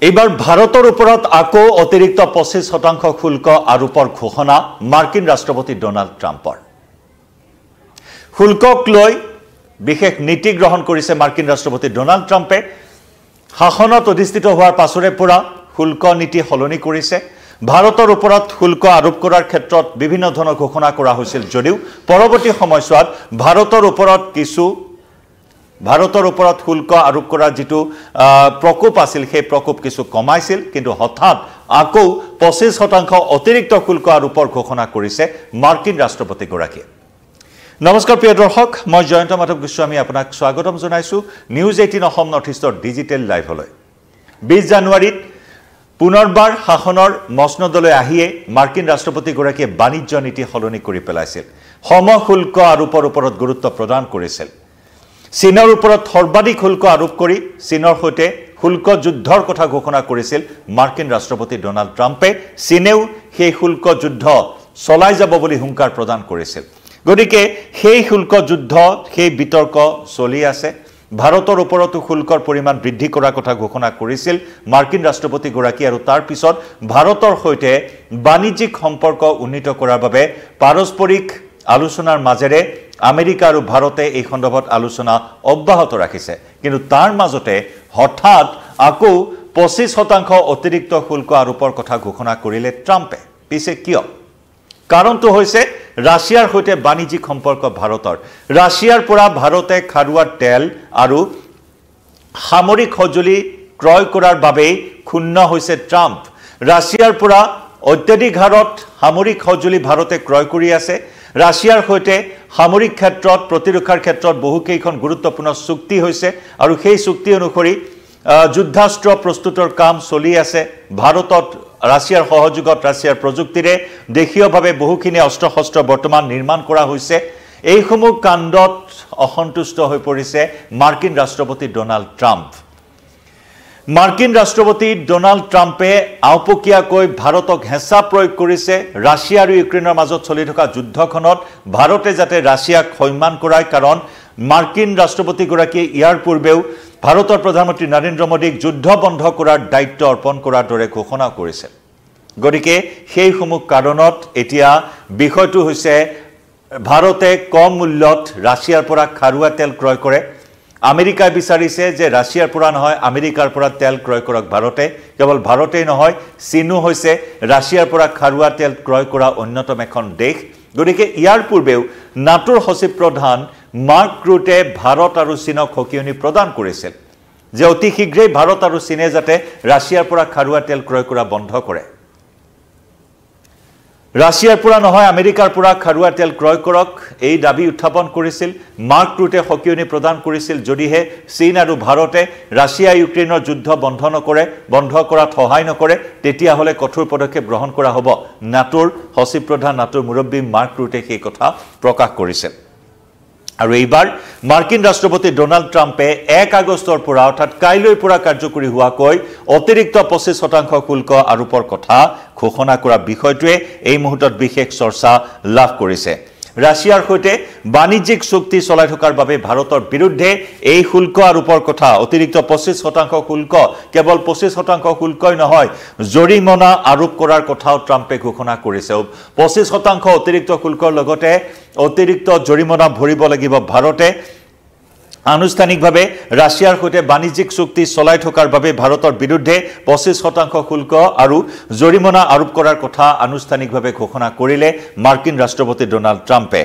এইবাৰ ভাৰতৰ ওপৰত আকৌ অতিৰিক্ত 25% শুল্ক আৰোপৰ ঘোষণা মাৰ্কিন ৰাষ্ট্ৰপতি ডোনাল্ড ট্ৰাম্পৰ শুল্কক লৈ বিশেষ নীতি গ্ৰহণ কৰিছে মাৰ্কিন ৰাষ্ট্ৰপতি ডোনাল্ড ট্ৰাম্পে শাসনত অধিষ্ঠিত হোৱাৰ পাছৰে পৰা শুল্ক নীতি সলনি কৰিছে ভাৰতৰ ওপৰত শুল্ক আৰোপ কৰাৰ ক্ষেত্ৰত বিভিন্ন ধৰণৰ ঘোষণা কৰা হৈছিল যদিও পৰৱৰ্তী সময়ছোৱাত ভাৰতৰ ওপৰত শুল্ক আৰোপ কৰাৰ যেটো প্ৰকোপ আছিল সেই প্ৰকোপ কিছু কমাইছিল কিন্তু হঠাৎ আকৌ 25% অতিৰিক্ত শুল্ক আৰোপৰ ঘোষণা কৰিছে মাৰ্কিন ৰাষ্ট্ৰপতি গৰাকীয়ে নমস্কাৰ প্ৰিয় দৰ্শক মই জয়ন্ত মাধৱ গোস্বামী আপোনাক স্বাগতম জনাইছো নিউজ 18 অসম নৰ্থ ইষ্টৰ ডিজিটেল লাইভলৈ 20 জানুৱাৰীত পুনৰবাৰ শাসনৰ মসনদলৈ আহিয়ে মাৰ্কিন ৰাষ্ট্ৰপতি গৰাকীয়ে বাণিজ্য নীতি সলনি কৰি পেলাইছিল সম শুল্ক আৰোপৰ ওপৰত গুৰুত্ব প্ৰদান কৰিছিল চীনৰ ওপৰত সৰ্বাধিক শুল্ক আৰোপ কৰি চীনৰ সৈতে শুল্ক যুদ্ধৰ কথা ঘোষণা কৰিছিল মাৰ্কিন ৰাষ্ট্ৰপতি ডোনাল্ড ট্ৰাম্পে চীনেও সেই শুল্ক যুদ্ধ চলাই যাব বুলি হুংকাৰ প্ৰদান কৰিছিল গতিকে সেই শুল্ক যুদ্ধ সেই বিতৰ্ক চলি আছে ভাৰতৰ ওপৰতো শুল্কৰ পৰিমাণ বৃদ্ধি কৰাৰ কথা ঘোষণা কৰিছিল মাৰ্কিন ৰাষ্ট্ৰপতি গৰাকী আৰু তাৰ পিছত ভাৰতৰ সৈতে বাণিজ্যিক সম্পৰ্ক উন্নীত কৰাৰ বাবে পাৰস্পৰিক আলোচনাৰ মাজেৰে আমেৰিকা আৰু ভাৰতে এই সন্দৰ্ভত আলোচনা অব্যাহত ৰাখিছে কিন্তু তাৰ মাজতে হঠাৎ আকৌ 25% অতিৰিক্ত শুল্ক আৰোপৰ কথা ঘোষণা কৰিলে ট্ৰাম্পে পিছে কিয় কাৰণটো হৈছে ৰাছিয়াৰ সৈতে বাণিজ্যিক সম্পৰ্ক ভাৰতৰ ৰাছিয়াৰ পৰা ভাৰতে খাৰুৱা তেল আৰু সামৰিক সঁজুলি ক্ৰয় কৰাৰ বাবে ক্ষুণ্ণ হৈছে ট্ৰাম্প ৰাছিয়াৰ পৰা অত্যাধিক হাৰত সামৰিক সঁজুলি ভাৰতে ক্ৰয় কৰি আছে ৰাছিয়াৰ সৈতে সামৰিক ক্ষেত্ৰত প্ৰতিৰক্ষাৰ ক্ষেত্ৰত বহুকেইখন গুৰুত্বপূৰ্ণ চুক্তি হৈছে আৰু সেই চুক্তি অনুসৰি যুদ্ধাস্ত্ৰ প্ৰস্তুতৰ কাম চলি আছে ভাৰতত ৰাছিয়াৰ সহযোগত ৰাছিয়াৰ প্ৰযুক্তিৰে দেশীয়ভাৱে বহুখিনি অস্ত্ৰ-শস্ত্ৰ বৰ্তমান নিৰ্মাণ কৰা হৈছে এইসমূহ কাণ্ডত অসন্তুষ্ট হৈ পৰিছে মাৰ্কিন ৰাষ্ট্ৰপতি ডোনাল্ড ট্ৰাম্প মাৰ্কিন ৰাষ্ট্ৰপতি ডোনাল্ড ট্ৰাম্পে আওপকীয়াকৈ ভাৰতক হেঁচা প্ৰয়োগ কৰিছে ৰাছিয়া আৰু ইউক্ৰেইনৰ মাজত চলি থকা যুদ্ধখনত ভাৰতে যাতে ৰাছিয়াক সন্মান কৰায় কাৰণ মাৰ্কিন ৰাষ্ট্ৰপতি গৰাকীয়ে ইয়াৰ পূৰ্বেও ভাৰতৰ প্ৰধানমন্ত্ৰী নৰেন্দ্ৰ মোদীক যুদ্ধ বন্ধ কৰাৰ দায়িত্ব অৰ্পণ কৰাৰ দৰে ঘোষণা কৰিছে গতিকে সেইসমূহ কাৰণত এতিয়া বিষয়টো হৈছে ভাৰতে কম মূল্যত ৰাছিয়াৰ পৰা খাৰুৱা তেল ক্ৰয় কৰে আমেৰিকাই বিচাৰিছে যে ৰাছিয়াৰ পৰা নহয় আমেৰিকাৰ পৰা তেল ক্ৰয় কৰক ভাৰতে কেৱল ভাৰতেই নহয় চীনো হৈছে ৰাছিয়াৰ পৰা খাৰুৱা তেল ক্ৰয় কৰা অন্যতম এখন দেশ গতিকে ইয়াৰ পূৰ্বেও নাটোৰ সচিব প্ৰধান মাৰ্ক ৰুটে ভাৰত আৰু চীনক সকিয়নি প্ৰদান কৰিছিল যে অতি শীঘ্ৰেই ভাৰত আৰু চীনে যাতে ৰাছিয়াৰ পৰা খাৰুৱা তেল ক্ৰয় কৰা বন্ধ কৰে ৰাছিয়াৰ পৰা নহয় আমেৰিকাৰ পৰা খাৰুৱা তেল ক্ৰয় কৰক এই দাবী উত্থাপন কৰিছিল মাৰ্ক ৰুটে সকিয়নি প্ৰদান কৰিছিল যদিহে চীন আৰু ভাৰতে ৰাছিয়া ইউক্ৰেইনৰ যুদ্ধ বন্ধ কৰাত সহায় নকৰে তেতিয়াহলে কঠোৰ পদক্ষেপ গ্ৰহণ কৰা হ'ব নাটোৰ সচিব প্ৰধান নাটোৰ মুৰব্বী মাৰ্ক ৰুটে সেই কথা প্ৰকাশ কৰিছে আৰু এইবাৰ মাৰ্কিন ৰাষ্ট্ৰপতি ডোনাল্ড ট্ৰাম্পে 1 আগষ্টৰ পৰা অৰ্থাৎ কাইলৈৰ পৰা কাৰ্যকৰী হোৱাকৈ অতিৰিক্ত 25% শুল্ক আৰোপৰ কথা ঘোষণা কৰা বিষয়টোৱে এই মুহূৰ্তত বিশেষ চৰ্চা লাভ কৰিছে ৰাছিয়াৰ সৈতে বাণিজ্যিক চুক্তি চলাই থকাৰ বাবে ভাৰতৰ বিৰুদ্ধে এই শুল্ক আৰোপৰ কথা অতিৰিক্ত 25% শুল্ক কেৱল 25% শুল্কই নহয় জৰিমনা আৰোপ কৰাৰ কথাও ট্ৰাম্পে ঘোষণা কৰিছে 25% অতিৰিক্ত শুল্কৰ লগতে অতিৰিক্ত জৰিমনা ভৰিব লাগিব ভাৰতে আনুষ্ঠানিকভাৱে ৰাছিয়াৰ সৈতে বাণিজ্যিক চুক্তি চলাই থকাৰ বাবে ভাৰতৰ বিৰুদ্ধে 25% শুল্ক আৰু জৰিমনা আৰোপ কৰাৰ কথা আনুষ্ঠানিকভাৱে ঘোষণা কৰিলে মাৰ্কিন ৰাষ্ট্ৰপতি ডোনাল্ড ট্ৰাম্পে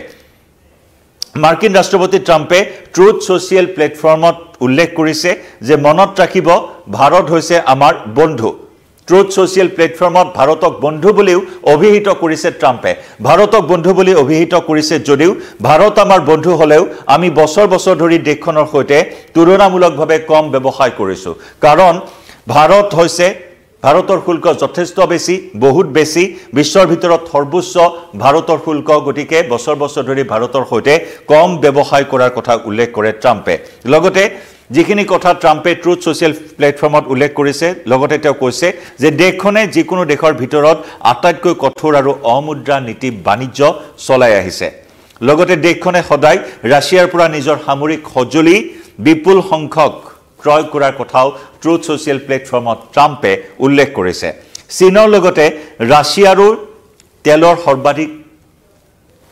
মাৰ্কিন ৰাষ্ট্ৰপতি ট্ৰাম্পে ট্ৰুথ ছ'চিয়েল প্লেটফৰ্মত উল্লেখ কৰিছে যে মনত ৰাখিব ভাৰত হৈছে আমাৰ বন্ধু ট্ৰুথ ছ'চিয়েল প্লেটফৰ্মত ভাৰতক বন্ধু বুলিও অভিহিত কৰিছে ট্ৰাম্পে ভাৰতক বন্ধু বুলি অভিহিত কৰিছে যদিও ভাৰত আমাৰ বন্ধু হলেও আমি বছৰ বছৰ ধৰি দেশখনৰ সৈতে তুলনামূলকভাৱে কম ব্যৱসায় কৰিছো কাৰণ ভাৰত হৈছে ভাৰতৰ শুল্ক যথেষ্ট বেছি বহুত বেছি বিশ্বৰ ভিতৰত সৰ্বোচ্চ ভাৰতৰ শুল্ক গতিকে বছৰ বছৰ ধৰি ভাৰতৰ সৈতে কম ব্যৱসায় কৰাৰ কথা উল্লেখ কৰে ট্ৰাম্পে লগতে যিখিনি কথা ট্ৰাম্পে ট্ৰুথ ছ'চিয়েল প্লেটফৰ্মত উল্লেখ কৰিছে লগতে তেওঁ কৈছে যে দেশখনে যিকোনো দেশৰ ভিতৰত আটাইতকৈ কঠোৰ আৰু অমুদ্ৰা নীতি বাণিজ্য চলাই আহিছে লগতে দেশখনে সদায় ৰাছিয়াৰ পৰা নিজৰ সামৰিক সঁজুলি বিপুল সংখ্যক ক্ৰয় কৰাৰ কথাও ট্ৰুথ ছ'চিয়েল প্লেটফৰ্মত ট্ৰাম্পে উল্লেখ কৰিছে চীনৰ লগতে ৰাছিয়াৰো তেলৰ সৰ্বাধিক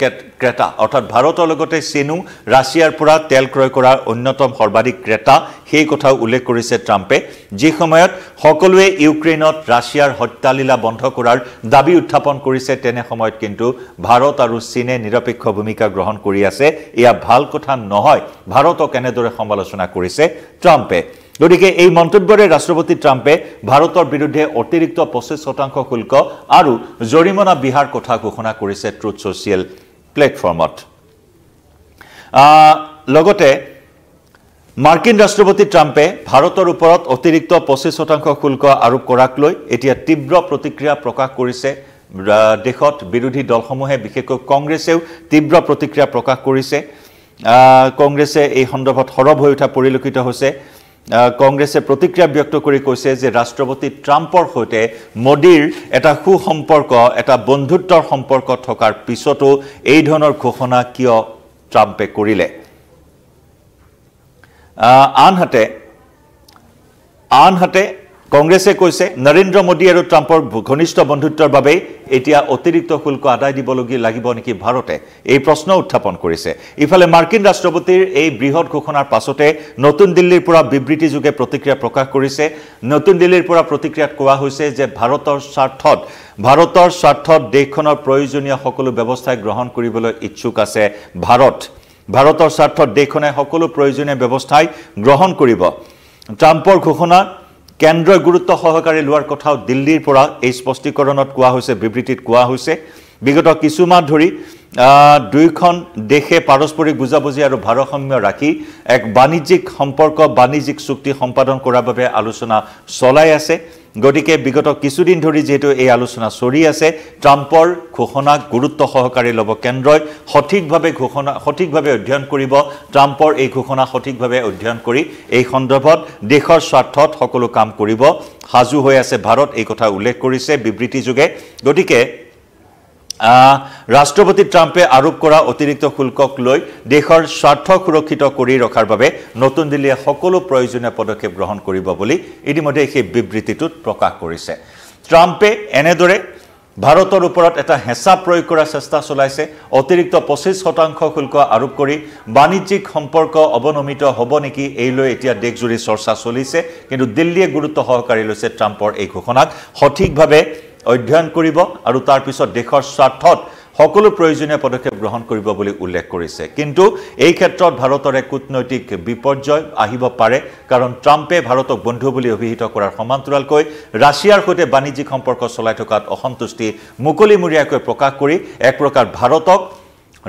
ক্ৰেতা অৰ্থাৎ ভাৰতৰ লগতে চীনো ৰাছিয়াৰ পৰা তেল ক্ৰয় কৰাৰ অন্যতম সৰ্বাধিক ক্ৰেতা সেই কথাও উল্লেখ কৰিছে ট্ৰাম্পে যি সময়ত সকলোৱে ইউক্ৰেইনত ৰাছিয়াৰ হত্যালীলা বন্ধ কৰাৰ দাবী উত্থাপন কৰিছে তেনে সময়ত কিন্তু ভাৰত আৰু চীনে নিৰপেক্ষ ভূমিকা গ্ৰহণ কৰি আছে এয়া ভাল কথা নহয় ভাৰতক এনেদৰে সমালোচনা কৰিছে ট্ৰাম্পে গতিকে এই মন্তব্যৰে ৰাষ্ট্ৰপতি ট্ৰাম্পে ভাৰতৰ বিৰুদ্ধে অতিৰিক্ত 25% শুল্ক আৰু জৰিমনা বিহাৰ কথা ঘোষণা কৰিছে ট্ৰুথ ছ'চিয়েল প্লেটফৰ্মত লগতে মাৰ্কিন ৰাষ্ট্ৰপতি ট্ৰাম্পে ভাৰতৰ ওপৰত অতিৰিক্ত 25% শুল্ক আৰোপ কৰাক লৈ এতিয়া তীব্ৰ প্ৰতিক্ৰিয়া প্ৰকাশ কৰিছে দেশত বিৰোধী দলসমূহে বিশেষকৈ কংগ্ৰেছেও তীব্ৰ প্ৰতিক্ৰিয়া প্ৰকাশ কৰিছে কংগ্ৰেছে এই সন্দৰ্ভত সৰব হৈ উঠা পৰিলক্ষিত হৈছে কংগ্ৰেছে প্ৰতিক্ৰিয়া ব্যক্ত কৰি কৈছে যে ৰাষ্ট্ৰপতি ট্ৰাম্পৰ সৈতে মোদীৰ এটা সুসম্পৰ্ক এটা বন্ধুত্বৰ সম্পৰ্ক থকাৰ পিছতো এই ধৰণৰ ঘোষণা কিয় ট্ৰাম্পে কৰিলে আনহাতে কংগ্ৰেছে কৈছে নৰেন্দ্ৰ মোদী আৰু ট্ৰাম্পৰ ঘনিষ্ঠ বন্ধুত্বৰ বাবে এতিয়া অতিৰিক্ত শুল্ক আদায় দিব লাগিব নেকি ভাৰতে এই প্ৰশ্ন উত্থাপন কৰিছে ইফালে মাৰ্কিন ৰাষ্ট্ৰপতিৰ এই বৃহৎ ঘোষণাৰ পাছতে নতুন দিল্লীৰ পৰা বিবৃতি যোগে প্ৰতিক্ৰিয়া প্ৰকাশ কৰিছে নতুন দিল্লীৰ পৰা প্ৰতিক্ৰিয়াত কোৱা হৈছে যে ভাৰতৰ স্বাৰ্থত দেশখনৰ প্ৰয়োজনীয় সকলো ব্যৱস্থা গ্ৰহণ কৰিবলৈ ইচ্ছুক আছে ভাৰতৰ স্বাৰ্থত দেশখনে সকলো প্ৰয়োজনীয় ব্যৱস্থা গ্ৰহণ কৰিব ট্ৰাম্পৰ ঘোষণা কেন্দ্ৰই গুৰুত্ব সহকাৰে লোৱাৰ কথাও দিল্লীৰ পৰা এই স্পষ্টীকৰণত কোৱা হৈছে বিবৃতিত কোৱা হৈছে বিগত কিছুমাহ ধৰি দুইখন দেশে পাৰস্পৰিক বুজাবুজি আৰু ভাৰসাম্য ৰাখি এক বাণিজ্যিক চুক্তি সম্পাদন কৰাৰ বাবে আলোচনা চলাই আছে গতিকে বিগত কিছুদিন ধৰি যেহেতু এই আলোচনা চলি আছে ট্ৰাম্পৰ ঘোষণাক গুৰুত্ব সহকাৰে ল'ব কেন্দ্ৰই সঠিকভাৱে অধ্যয়ন কৰিব ট্ৰাম্পৰ এই ঘোষণা সঠিকভাৱে অধ্যয়ন কৰি এই সন্দৰ্ভত দেশৰ স্বাৰ্থত সকলো কাম কৰিব সাজু হৈ আছে ভাৰত এই কথা উল্লেখ কৰিছে বিবৃতি যোগে গতিকে ৰাষ্ট্ৰপতি ট্ৰাম্পে আৰোপ কৰা অতিৰিক্ত শুল্কক লৈ দেশৰ স্বাৰ্থ সুৰক্ষিত কৰি ৰখাৰ বাবে নতুন দিল্লীয়ে সকলো প্ৰয়োজনীয় পদক্ষেপ গ্ৰহণ কৰিব বুলি ইতিমধ্যে সেই বিবৃতিটোত প্ৰকাশ কৰিছে ট্ৰাম্পে এনেদৰে ভাৰতৰ ওপৰত এটা হেঁচা প্ৰয়োগ কৰাৰ চেষ্টা চলাইছে অতিৰিক্ত 25% শুল্ক আৰোপ কৰি বাণিজ্যিক সম্পৰ্ক অৱনমিত হ'ব নেকি এই লৈ এতিয়া দেশজুৰি চৰ্চা চলিছে কিন্তু দিল্লীয়ে গুৰুত্ব সহকাৰে লৈছে ট্ৰাম্পৰ এই ঘোষণাক সঠিকভাৱে অধ্যয়ন কৰিব আৰু তাৰ পিছত দেশৰ স্বাৰ্থত সকলো প্ৰয়োজনীয় পদক্ষেপ গ্ৰহণ কৰিব বুলি উল্লেখ কৰিছে কিন্তু এই ক্ষেত্ৰত ভাৰতৰে কূটনৈতিক বিপৰ্যয় আহিব পাৰে কাৰণ ট্ৰাম্পে ভাৰতক বন্ধু বুলি অভিহিত কৰাৰ সমান্তৰালকৈ ৰাছিয়াৰ সৈতে বাণিজ্যিক সম্পৰ্ক চলাই থকাত অসন্তুষ্টি মুকলিমূৰীয়াকৈ প্ৰকাশ কৰি এক প্ৰকাৰ ভাৰতক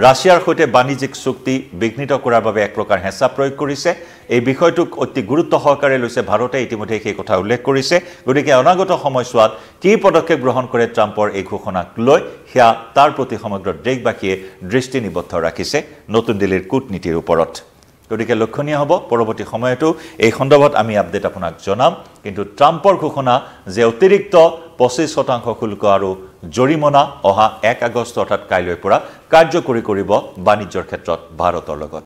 ৰাছিয়াৰ সৈতে বাণিজ্যিক চুক্তি বিঘ্নিত কৰাৰ বাবে এক প্ৰকাৰ হেঁচা প্ৰয়োগ কৰিছে এই বিষয়টোক অতি গুৰুত্ব সহকাৰে লৈছে ভাৰতে ইতিমধ্যে সেই কথা উল্লেখ কৰিছে গতিকে অনাগত সময়ছোৱাত কি পদক্ষেপ গ্ৰহণ কৰে ট্ৰাম্পৰ এই ঘোষণাক লৈ সেয়া তাৰ প্ৰতি সমগ্ৰ দেশবাসীয়ে দৃষ্টি নিবদ্ধ ৰাখিছে নতুন দিল্লীৰ কূটনীতিৰ ওপৰত গতিকে লক্ষণীয় হ'ব পৰৱৰ্তী সময়তো এই সন্দৰ্ভত আমি আপডেট আপোনাক জনাম কিন্তু ট্ৰাম্পৰ ঘোষণা যে অতিৰিক্ত 25% শুল্ক আৰু জৰিমনা অহা 1 আগষ্ট অৰ্থাৎ কাইলৈৰ পৰা কাৰ্যকৰী কৰিব বাণিজ্যৰ ক্ষেত্ৰত ভাৰতৰ লগত